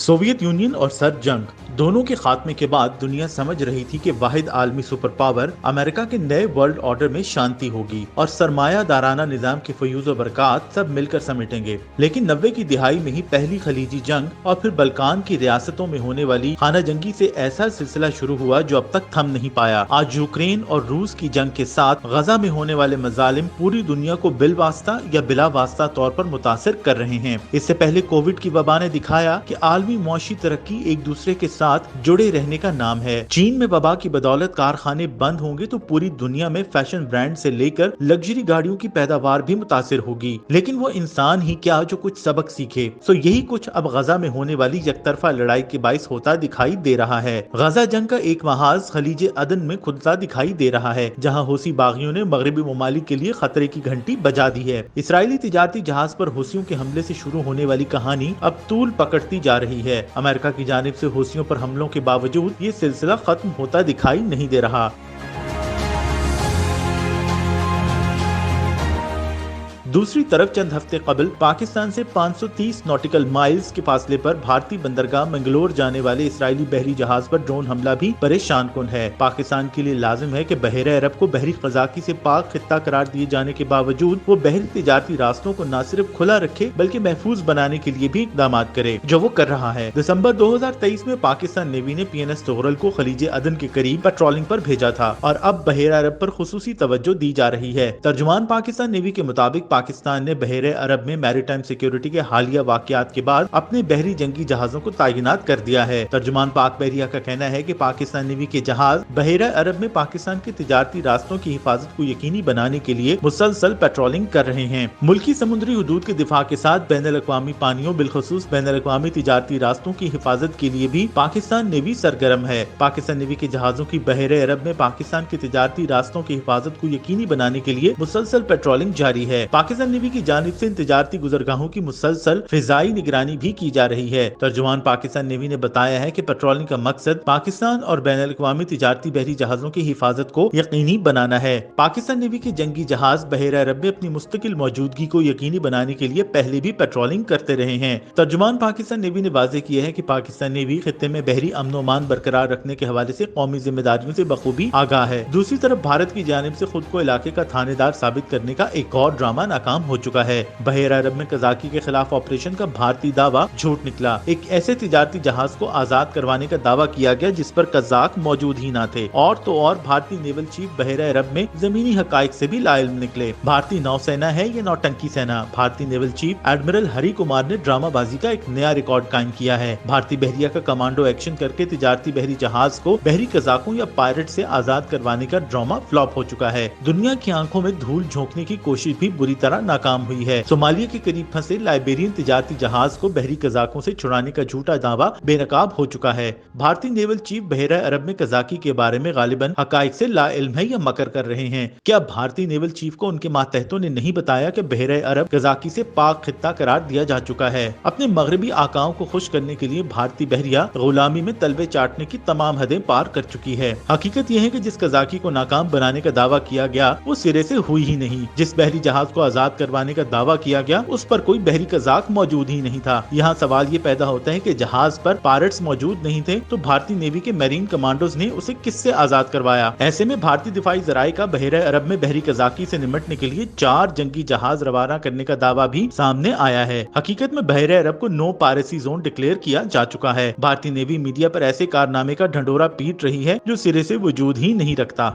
Soviet union और सर्द जंग दोनों के खात्मे के बाद दुनिया समझ रही थी कि वाहिद आलमी सुपर पावर अमेरिका के नए वर्ल्ड ऑर्डर में शांति होगी और सरमायादाराना निजाम के फयूज और बरकत सब मिलकर समेटेंगे। लेकिन 90 की दिहाई में ही पहली खलीजी जंग और फिर बल्कान की रियासतों में होने वाली खाना जंगी से ऐसा सिलसिला शुरू हुआ जो अब तक थम नहीं पाया। आज यूक्रेन और रूस की जंग के साथ गजा में होने वाले मजालिम पूरी दुनिया को बिल वास्ता या बिला वास्ता तौर पर मुतासिर कर रहे हैं। इससे पहले कोविड की वबा ने दिखाया कि आलमी मुआशी तरक्की एक दूसरे के साथ जुड़े रहने का नाम है। चीन में वबा की बदौलत कारखाने बंद होंगे तो पूरी दुनिया में फैशन ब्रांड से लेकर लग्जरी गाड़ियों की पैदावार भी मुतासिर होगी। लेकिन वो इंसान ही क्या जो कुछ सबक सीखे। सो यही कुछ अब गजा में होने वाली यकतरफा लड़ाई के बाइस होता दिखाई दे रहा है। गजा जंग का एक महाज खलीज अदन में खुलता दिखाई दे रहा है, जहाँ हूसी बागियों ने मगरबी ममालिक के लिए खतरे की घंटी बजा दी है। इसराइली तिजारती जहाज पर हूसियों के हमले से शुरू होने वाली कहानी अब तूल पकड़ती जा रही है। अमेरिका की जानिब से हूसियों पर हमलों के बावजूद ये सिलसिला खत्म होता दिखाई नहीं दे रहा। दूसरी तरफ चंद हफ्ते कबल पाकिस्तान से 530 नॉटिकल माइल्स के फासले पर भारतीय बंदरगाह मंगलोर जाने वाले इसराइली बहरी जहाज पर ड्रोन हमला भी परेशान कुन है। पाकिस्तान के लिए लाजिम है कि बहरे अरब को बहरी खजाकी से पाक खित्ता करार दिए जाने के बावजूद वो बहरी तिजारती रास्तों को न सिर्फ खुला रखे बल्कि महफूज बनाने के लिए भी इकदाम करे, जो वो कर रहा है। दिसंबर 2023 में पाकिस्तान नेवी ने PNS तोगरल को खलीज अदन के करीब पेट्रोलिंग पर भेजा था और अब बहरे अरब पर खुसूसी तवज्जो दी जा रही है। तर्जुमान पाकिस्तान नेवी के मुताबिक पाकिस्तान ने बहरे अरब में मैरीटाइम सिक्योरिटी के हालिया वाकयात के बाद अपने बहरी जंगी जहाजों को तैनात कर दिया है। तर्जुमान पाक बहरिया का कहना है कि पाकिस्तान नेवी के जहाज बहरे अरब में पाकिस्तान के तिजारती रास्तों की हिफाजत को यकीनी बनाने के लिए मुसलसल पेट्रोलिंग कर रहे हैं। मुल्की समुद्री हुदूद के दिफा के साथ बैनुल अक़वामी पानियों बिलखुसूस बैनुल अक़वामी तिजारती रास्तों की हिफाजत के लिए भी पाकिस्तान नेवी सरगर्म है। पाकिस्तान नेवी के जहाजों की बहरे अरब में पाकिस्तान के तिजारती रास्तों की हिफाजत को यकीनी बनाने के लिए मुसलसल पेट्रोलिंग जारी है। पाकिस्तान नेवी की जानिब से इन तिजारती गुजरगाहों की मुसलसल फिजाई निगरानी भी की जा रही है। तर्जुमान पाकिस्तान नेवी ने बताया है कि पेट्रोलिंग का मकसद पाकिस्तान और बैनुल अक़वामी तिजारती बहरी जहाजों की हिफाजत को यकीनी बनाना है। पाकिस्तान नेवी के जंगी जहाज बहरे अरब में अपनी मुस्तकिल मौजूदगी को यकीनी बनाने के लिए पहले भी पेट्रोलिंग करते रहे हैं। तर्जुमान पाकिस्तान नेवी ने वाज़ेह किया है कि पाकिस्तान नेवी खित्ते में बहरी अमन अमान बरकरार रखने के हवाले से कौमी जिम्मेदारियों से बखूबी आगाह है। दूसरी तरफ भारत की जानिब से खुद को इलाके का थानेदार साबित करने का एक और ड्रामा नाकाम हो चुका है। बहरे अरब में कजाकी के खिलाफ ऑपरेशन का भारतीय दावा झूठ निकला। एक ऐसे तिजारती जहाज को आजाद करवाने का दावा किया गया जिस पर कजाक मौजूद ही न थे। और तो और भारतीय नेवल चीफ बहरे अरब में जमीनी हकाइक से भी लाइल्म निकले। भारतीय नौसेना है ये नौटंकी सेना। भारतीय naval chief admiral Hari Kumar ने ड्रामाबाजी का एक नया रिकॉर्ड कायम किया है। भारतीय बहरिया का कमांडो एक्शन करके तिजारती बहरी जहाज को बहरी कजाकों या पायरेट से आजाद करवाने का ड्रामा फ्लॉप हो चुका है। दुनिया की आंखों में धूल झोंकने की कोशिश भी बुरी तरह नाकाम हुई है। सोमालिया के करीब फंसे लाइबेरियन तिजारती जहाज को बहरी कजाकों से छुड़ाने का झूठा दावा बेनकाब हो चुका है। भारतीय नेवल चीफ बहरा अरब में कजाकी के बारे में गालिबन हकाइक से लाइल्म है या मकर कर रहे हैं। क्या भारतीय नेवल चीफ को उनके मातहतों ने नहीं बताया कि बहरा अरब कजाकी से पाक खित्ता करार दिया जा चुका है। अपने मगरबी आकाओं को खुश करने के लिए भारतीय बहरिया गुलामी में तलवे चाटने की तमाम हदें पार कर चुकी है। हकीकत यह है कि जिस कजाकी को नाकाम बनाने का दावा किया गया वो सिरे से हुई ही नहीं। जिस बहरी जहाज को आजाद करवाने का दावा किया गया उस पर कोई बहरी कजाक मौजूद ही नहीं था। यहाँ सवाल ये पैदा होता है कि जहाज पर पायरेट्स मौजूद नहीं थे तो भारतीय नेवी के मैरीन कमांडोज ने उसे किससे आजाद करवाया। ऐसे में भारतीय दिफाई जराये का बहरे अरब में बहरी कजाकी से निमटने के लिए 4 जंगी जहाज रवाना करने का दावा भी सामने आया है। हकीकत में बहरे अरब को नो पायरेसी जोन डिक्लेयर किया जा चुका है। भारतीय नेवी मीडिया पर ऐसे कारनामे का ढंडोरा पीट रही है जो सिरे से वजूद ही नहीं रखता।